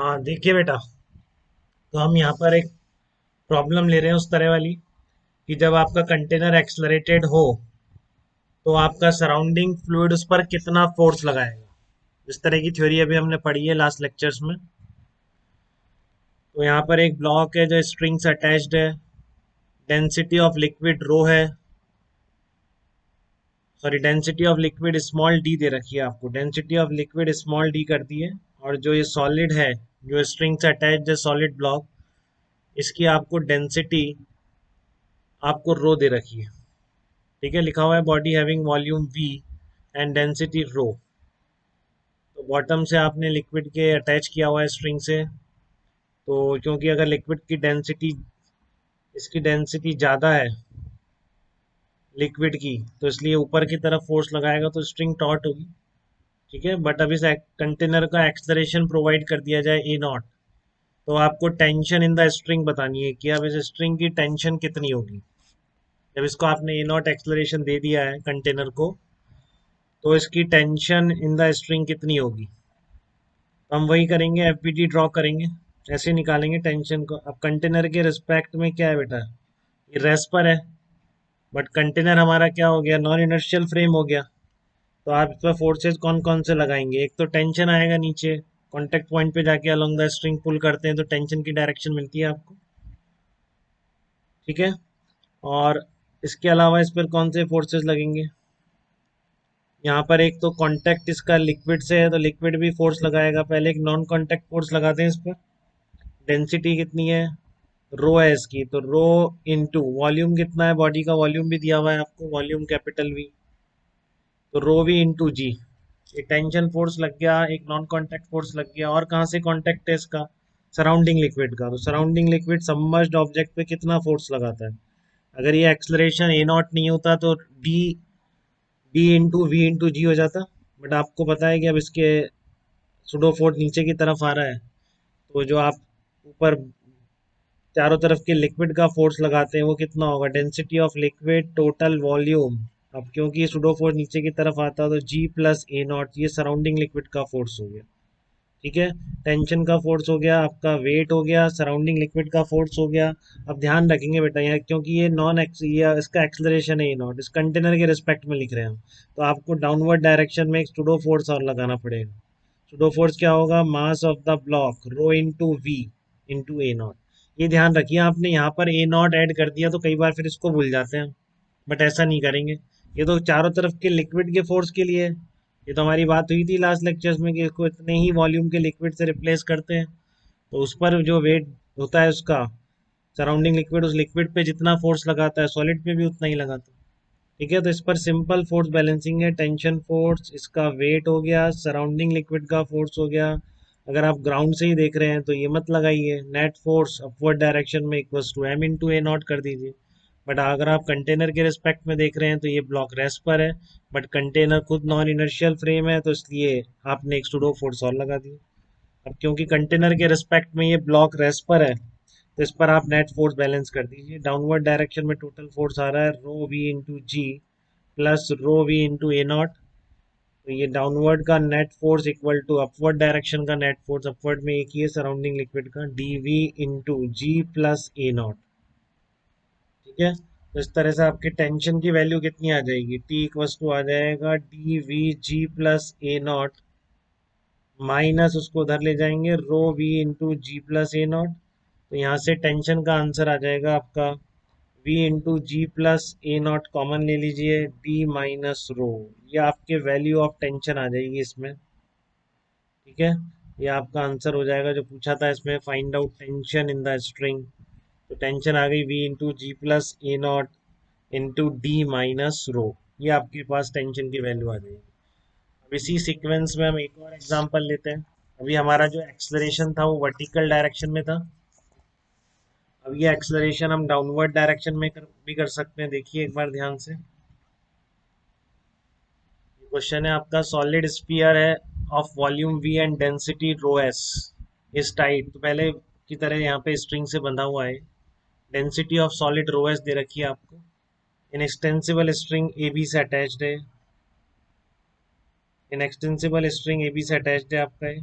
हाँ देखिए बेटा। तो हम यहाँ पर एक प्रॉब्लम ले रहे हैं उस तरह वाली कि जब आपका कंटेनर एक्सलरेटेड हो तो आपका सराउंडिंग फ्लूइड उस पर कितना फोर्स लगाएगा। इस तरह की थ्योरी अभी हमने पढ़ी है लास्ट लेक्चर्स में। तो यहाँ पर एक ब्लॉक है जो स्ट्रिंग से अटैच्ड है। डेंसिटी ऑफ लिक्विड रो है, sorry density of liquid small D दे रखी है आपको। Density of liquid small D कर दी है। और जो ये सॉलिड है, जो स्ट्रिंग से अटैच्ड है सॉलिड ब्लॉक, इसकी आपको डेंसिटी आपको रो दे रखी है। ठीक है, लिखा हुआ है body having volume we and density rho. तो बॉटम से आपने लिक्विड के अटैच किया हुआ है स्ट्रिंग से। तो क्योंकि अगर लिक्विड की डेंसिटी, इसकी डेंसिटी ज़्यादा है लिक्विड की, तो इसलिए ऊपर की तरफ फोर्स लगाएगा तो स्ट्रिंग टॉट होगी। ठीक है, बट अब इस कंटेनर का एक्सलरेशन प्रोवाइड कर दिया जाए ए नॉट, तो आपको टेंशन इन द स्ट्रिंग बतानी है कि अब इस स्ट्रिंग की टेंशन कितनी होगी। जब इसको आपने ए नॉट एक्सलरेशन दे दिया है कंटेनर को, तो इसकी टेंशन इन द स्ट्रिंग कितनी होगी। हम वही करेंगे, एफबीटी ड्रॉ करेंगे, ऐसे निकालेंगे टेंशन को। अब कंटेनर के रिस्पेक्ट में क्या है बेटा, ये रेस्ट पर है, बट कंटेनर हमारा क्या हो गया, नॉन इनर्शियल फ्रेम हो गया। तो आप इस पर फोर्सेज कौन कौन से लगाएंगे। एक तो टेंशन आएगा नीचे, कांटेक्ट पॉइंट पे जाके अलोंग द स्ट्रिंग पुल करते हैं तो टेंशन की डायरेक्शन मिलती है आपको। ठीक है, और इसके अलावा इस पर कौन से फोर्सेस लगेंगे। यहाँ पर एक तो कांटेक्ट इसका लिक्विड से है तो लिक्विड भी फोर्स लगाएगा। पहले एक नॉन कांटेक्ट फोर्स लगाते हैं इस पर। डेंसिटी कितनी है, रो है इसकी, तो रो इनटू वॉल्यूम कितना है, बॉडी का वॉल्यूम भी दिया हुआ है आपको, वॉल्यूम कैपिटल वी, तो रो वी इंटू जी। एक टेंशन फोर्स लग गया, एक नॉन कांटेक्ट फोर्स लग गया। और कहाँ से कांटेक्ट है इसका, सराउंडिंग लिक्विड का। तो सराउंडिंग लिक्विड सबमर्ज्ड ऑब्जेक्ट पे कितना फोर्स लगाता है। अगर ये एक्सलरेशन ए नॉट नहीं होता तो D D into V into G हो जाता। बट आपको पता है कि अब इसके सुडो फोर्स नीचे की तरफ आ रहा है, तो जो आप ऊपर चारों तरफ के लिक्विड का फोर्स लगाते हैं वो कितना होगा, density of liquid total volume. अब क्योंकि सुडो फोर्स नीचे की तरफ आता है तो जी प्लस ए नॉट, ये सराउंडिंग लिक्विड का फोर्स हो गया। ठीक है, टेंशन का फोर्स हो गया, आपका वेट हो गया, सराउंडिंग लिक्विड का फोर्स हो गया। अब ध्यान रखेंगे बेटा यहाँ, क्योंकि ये नॉन एक्स, ये इसका एक्सलरेशन है ए नॉट, इस कंटेनर के रिस्पेक्ट में लिख रहे हैं हम, तो आपको डाउनवर्ड डायरेक्शन में एक सुडो फोर्स और लगाना पड़ेगा। सुडो फोर्स क्या होगा, mass of the block rho into V into A naught. ये ध्यान रखिए, आपने यहाँ पर ए नॉट ऐड कर दिया तो कई बार फिर इसको भूल जाते हैं, बट ऐसा नहीं करेंगे। ये तो चारों तरफ के लिक्विड के फोर्स के लिए है। ये तो हमारी बात हुई थी लास्ट लेक्चर्स में कि इसको इतने ही वॉल्यूम के लिक्विड से रिप्लेस करते हैं, तो उस पर जो वेट होता है उसका, सराउंडिंग लिक्विड उस लिक्विड पे जितना फोर्स लगाता है सॉलिड पे भी उतना ही लगाता है। ठीक है, तो इस पर सिंपल फोर्स बैलेंसिंग है, टेंशन फोर्स, इसका वेट हो गया, सराउंडिंग लिक्विड का फोर्स हो गया। अगर आप ग्राउंड से ही देख रहे हैं तो ये मत लगाइए, नेट फोर्स अपवर्ड डायरेक्शन में equals to M into A naught कर दीजिए। बट अगर आप कंटेनर के रिस्पेक्ट में देख रहे हैं तो ये ब्लॉक रेस्ट पर है, बट कंटेनर खुद नॉन इनर्शियल फ्रेम है, तो इसलिए आपने एक सुडो फोर्स और लगा दिया। अब क्योंकि कंटेनर के रिस्पेक्ट में ये ब्लॉक रेस्ट पर है, तो इस पर आप नेट फोर्स बैलेंस कर दीजिए। डाउनवर्ड डायरेक्शन में टोटल फोर्स आ रहा है rho V into G plus rho V into A naught. तो ये डाउनवर्ड का net force equal to upward direction का नेट फोर्स, अपवर्ड में एक ही है सराउंडिंग लिक्विड का, D V into G plus A naught. ठीक है, तो इस तरह से आपके टेंशन की वैल्यू कितनी आ जाएगी, टी इक्वल्स टू आ जाएगा D V G plus A naught minus, उसको उधर ले जाएंगे rho V into G plus A naught. तो यहाँ से टेंशन का आंसर आ जाएगा आपका v into G plus A naught, common ले लीजिए, d माइनस रो। ये आपके वैल्यू ऑफ टेंशन आ जाएगी इसमें। ठीक है, ये आपका आंसर हो जाएगा जो पूछा था इसमें, find out tension in the string. तो टेंशन आ गई v into G plus A naught into D minus rho. ये आपके पास टेंशन की वैल्यू आ जाएगी। अब इसी सीक्वेंस में हम एक और एग्जांपल लेते हैं। अभी हमारा जो एक्सलरेशन था वो वर्टिकल डायरेक्शन में था, अब ये एक्सलरेशन हम डाउनवर्ड डायरेक्शन में भी कर सकते हैं। देखिए एक बार ध्यान से, क्वेश्चन है आपका, सॉलिड स्फीयर है of volume we and density rho S is tight. तो पहले की तरह यहाँ पे स्ट्रिंग से बंधा हुआ है, density of solid rho S दे रखी है आपको, inextensible string A B से अटैच्ड है, inextensible string A B से अटैच्ड है आपका ये।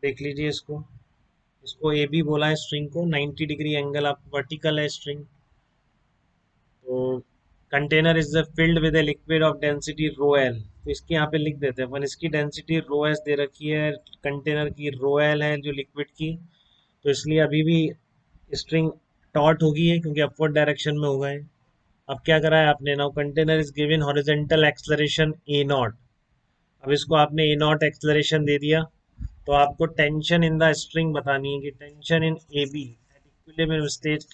देख लीजिए इसको, इसको ए बी बोला है स्ट्रिंग को, 90 डिग्री एंगल आप वर्टिकल है स्ट्रिंग। तो container is filled with a liquid of density rho L, तो इसके यहाँ पे लिख देते हैं अपन, इसकी डेंसिटी रो एस दे रखी है, कंटेनर की रो एल है जो लिक्विड की। तो इसलिए अभी भी स्ट्रिंग टॉट होगी है क्योंकि अपवर्ड डायरेक्शन में होगा है। अब क्या करा है आपने, now container is given horizontal acceleration A not. अब इसको आपने ए नॉट एक्सलरेशन दे दिया, तो आपको टेंशन इन द स्ट्रिंग बतानी है कि tension in A B at equilibrium stage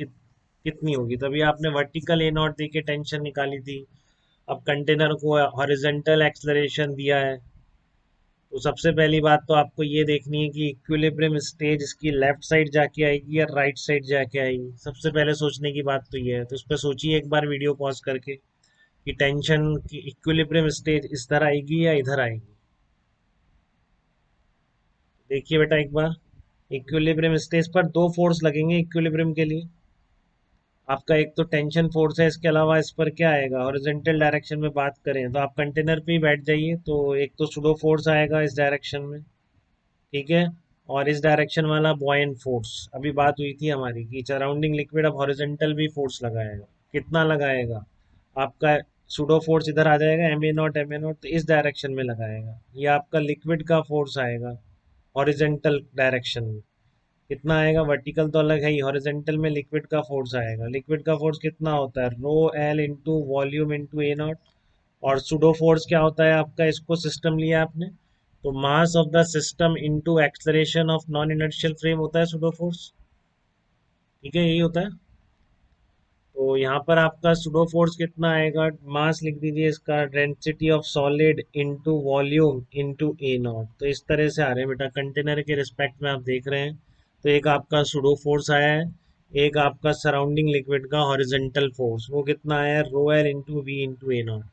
कितनी होगी। तभी आपने वर्टिकल ए नॉट दे के टेंशन निकाली थी। अब कंटेनर को हॉरिजेंटल एक्सलरेशन दिया है, तो सबसे पहली बात तो आपको ये देखनी है कि इक्विलिब्रियम स्टेज इसकी लेफ्ट साइड जाके आएगी या राइट साइड जाके आएगी। सबसे पहले सोचने की बात तो ये है, तो इस पर सोचिए एक बार वीडियो पॉज करके कि टेंशन की इक्विलिब्रियम स्टेज इस तरह आएगी या इधर आएगी। देखिए बेटा एक बार, इक्विलिब्रियम स्टेज पर दो फोर्स लगेंगे इक्विलिब्रियम के लिए। आपका एक तो टेंशन फोर्स है, इसके अलावा इस पर क्या आएगा, हॉरिजॉन्टल डायरेक्शन में बात करें तो आप कंटेनर पे ही बैठ जाइए, तो एक तो सुडो फोर्स आएगा इस डायरेक्शन में, ठीक है। और इस डायरेक्शन वाला बॉयन फोर्स, अभी बात हुई थी हमारी कि सराउंडिंग लिक्विड अब हॉरिजॉन्टल भी फोर्स लगाएगा। कितना लगाएगा, आपका सुडो फोर्स इधर आ जाएगा, एम ए नॉट तो इस डायरेक्शन में लगाएगा। ये आपका लिक्विड का फोर्स आएगा हॉरिजॉन्टल डायरेक्शन में। कितना आएगा, वर्टिकल तो अलग है ही, हॉरिजेंटल में लिक्विड का फोर्स आएगा। लिक्विड का फोर्स कितना होता है, rho L into volume into A not. और सुडो फोर्स क्या होता है आपका, इसको सिस्टम लिया आपने तो मास of the system into acceleration of non inertial frame होता है सुडो फोर्स, ठीक है, यही होता है। तो यहाँ पर आपका सुडो फोर्स कितना आएगा, मास लिख दीजिए इसका, density of solid into volume into A naught. तो इस तरह से आ रहे हैं बेटा, कंटेनर के रिस्पेक्ट में आप देख रहे हैं। तो एक आपका सुडो फोर्स आया है, एक आपका सराउंडिंग लिक्विड का हॉरिजेंटल फोर्स, वो कितना आया है, rho L into V into A naught.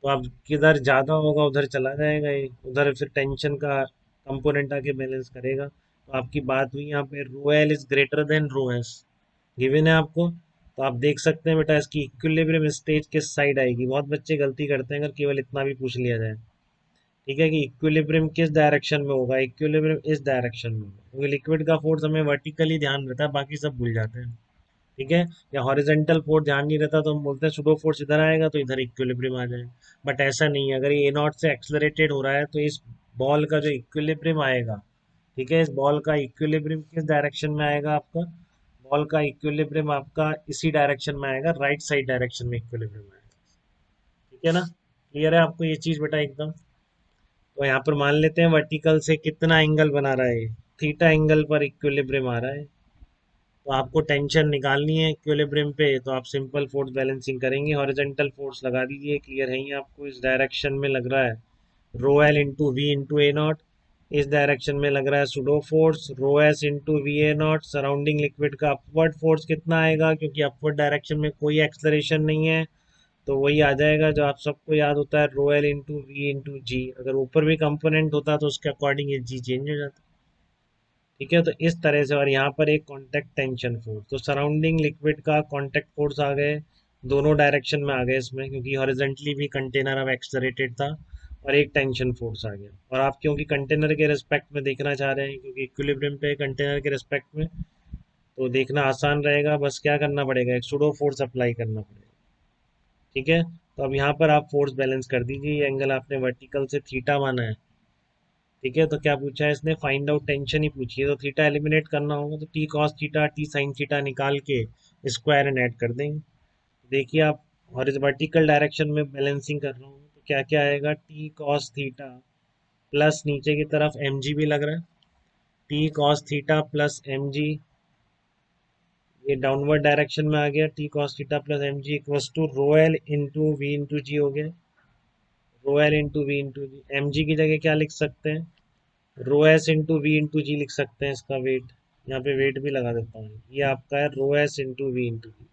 तो अब किधर ज़्यादा होगा उधर चला जाएगा ये, उधर फिर टेंशन का कंपोनेंट आके बैलेंस करेगा। तो आपकी बात हुई यहाँ पे, rho L is greater than rho S, given है आपको। तो आप देख सकते हैं बेटा इसकी इक्विलिब्रियम स्टेज किस साइड आएगी। बहुत बच्चे गलती करते हैं अगर केवल इतना भी पूछ लिया जाए, ठीक है, कि इक्विलिब्रियम किस डायरेक्शन में होगा, इक्विलिब्रियम इस डायरेक्शन में होगा, क्योंकि लिक्विड का फोर्स हमें वर्टिकली ध्यान रहता है, बाकी सब भूल जाते हैं, ठीक है। या हॉरिजेंटल फोर्स ध्यान नहीं रहता तो हम बोलते हैं सुडो फोर्स इधर आएगा तो इधर इक्विलिब्रियम आ जाए। बट ऐसा नहीं है, अगर ये ए नॉट से एक्सलरेटेड हो रहा है तो इस बॉल का जो इक्विलिब्रियम आएगा, ठीक है, इस बॉल का इक्विलिब्रियम किस डायरेक्शन में आएगा आपका, बॉल का इक्विलिब्रियम आपका इसी डायरेक्शन में आएगा, राइट साइड डायरेक्शन में इक्विलिब्रियम आएगा, ठीक है ना। क्लियर है आपको ये चीज बेटा एकदम। तो यहाँ पर मान लेते हैं वर्टिकल से कितना एंगल बना रहा है, थीटा एंगल पर इक्विलिब्रियम आ रहा है। तो आपको टेंशन निकालनी है इक्विलिब्रियम पे, तो आप सिंपल फोर्स बैलेंसिंग करेंगे, हॉरिजॉन्टल फोर्स लगा दीजिए, क्लियर है ही आपको, इस डायरेक्शन में लग रहा है rho L into V into A naught, इस डायरेक्शन में लग रहा है pseudo force rho S into V A naught. Surrounding liquid का अपवर्ड फोर्स कितना आएगा, क्योंकि अपवर्ड डायरेक्शन में कोई एक्सलरेशन नहीं है, तो वही आ जाएगा जो आप सबको याद होता है, rho L into V into G. अगर ऊपर भी कंपोनेंट होता तो उसके अकॉर्डिंग ये जी चेंज हो जाता, ठीक है। तो इस तरह से, और यहाँ पर एक कांटेक्ट टेंशन फोर्स, तो सराउंडिंग लिक्विड का कांटेक्ट फोर्स आ गए, दोनों डायरेक्शन में आ गए इसमें, क्योंकि हॉरिजेंटली भी कंटेनर अब एक्सलरेटेड था, और एक टेंशन फोर्स आ गया। और आप क्योंकि कंटेनर के रिस्पेक्ट में देखना चाह रहे हैं, क्योंकि इक्विलिब्रियम पे कंटेनर के रिस्पेक्ट में, तो देखना आसान रहेगा, बस क्या करना पड़ेगा, एक सुडो फोर्स अप्लाई करना पड़ेगा, ठीक है। तो अब यहाँ पर आप फोर्स बैलेंस कर दीजिए, ये एंगल आपने वर्टिकल से थीटा माना है, ठीक है। तो क्या पूछा है इसने, फाइंड आउट टेंशन ही पूछी है, तो थीटा एलिमिनेट करना होगा, तो T cos theta T sine theta निकाल के स्क्वायर एंड ऐड कर देंगे। देखिए आप, वर्टिकल डायरेक्शन में बैलेंसिंग कर रहा हूँ, तो क्या क्या आएगा, टी कॉस थीटा प्लस नीचे की तरफ एम जी भी लग रहा है, T cos theta plus M G, ये डाउनवर्ड डायरेक्शन में आ गया, T cos theta plus M G equals to rho L into V into G हो गया, rho L into V into G. M G की जगह क्या लिख सकते हैं, rho S into V into G लिख सकते हैं, इसका वेट, यहाँ पे वेट भी लगा देता हूँ, ये आपका है रो एस इंटू वी इंटू जी।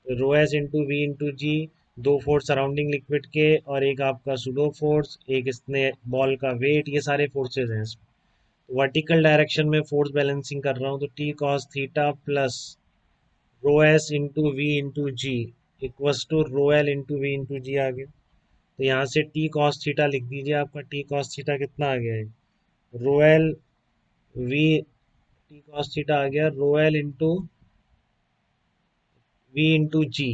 तो रो एस इंटू वी इंटू जी, दो फोर्स सराउंडिंग लिक्विड के, और एक आपका सुडो फोर्स, एक इसने बॉल का वेट, ये सारे फोर्सेज हैं इसमें। तो वर्टिकल डायरेक्शन में फोर्स बैलेंसिंग कर रहा हूँ, तो T cos theta plus rho S into V into G equals to rho L into V into G आ गया। तो यहाँ से टी कॉस थीटा लिख दीजिए, आपका टी कॉस थीटा कितना आ गया है, rho L V T cos theta आ गया rho L into V into G.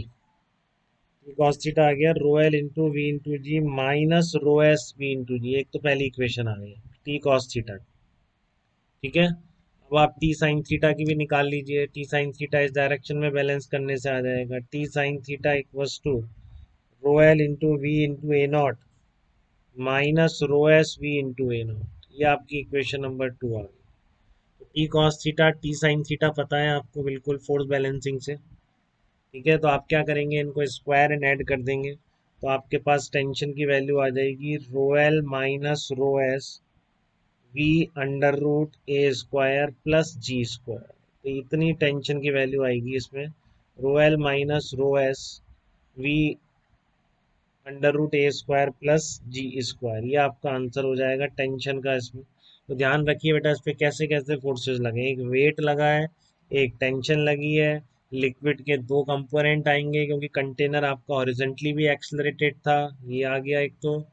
Cos theta आ गया rho L into V into G minus rho S V into G. एक तो पहली इक्वेशन आ गई टी कॉस थीटा। ठीक है, अब आप टी साइन थीटा की भी निकाल लीजिए। टी साइन थीटा इस डायरेक्शन में बैलेंस करने से आ जाएगा T sine theta equals to rho L into V into A naught minus rho S V into A naught. ये आपकी इक्वेशन नंबर 2 आ गई। T cos theta T sine theta पता है आपको बिल्कुल फोर्स बैलेंसिंग से। ठीक है, तो आप क्या करेंगे, इनको स्क्वायर एंड ऐड कर देंगे तो आपके पास टेंशन की वैल्यू आ जाएगी rho L minus rho S V under root A square plus G square. तो इतनी टेंशन की वैल्यू आएगी इसमें, rho L minus rho S V under root A square plus G square. ये आपका आंसर हो जाएगा टेंशन का इसमें। तो ध्यान रखिए बेटा, इस पे कैसे कैसे फोर्सेस लगे, एक वेट लगा है, एक टेंशन लगी है, लिक्विड के दो कंपोनेंट आएंगे क्योंकि कंटेनर आपका हॉरिजेंटली भी एक्सलरेटेड था, ये आ गया एक तो,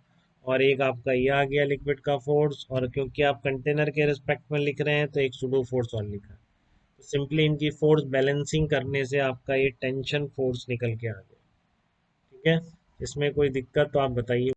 और एक आपका ये आ गया लिक्विड का फोर्स, और क्योंकि आप कंटेनर के रिस्पेक्ट में लिख रहे हैं तो एक सुडो फोर्स और लिखा है। तो सिंपली इनकी फोर्स बैलेंसिंग करने से आपका ये टेंशन फोर्स निकल के आ गया। ठीक है, इसमें कोई दिक्कत तो आप बताइए।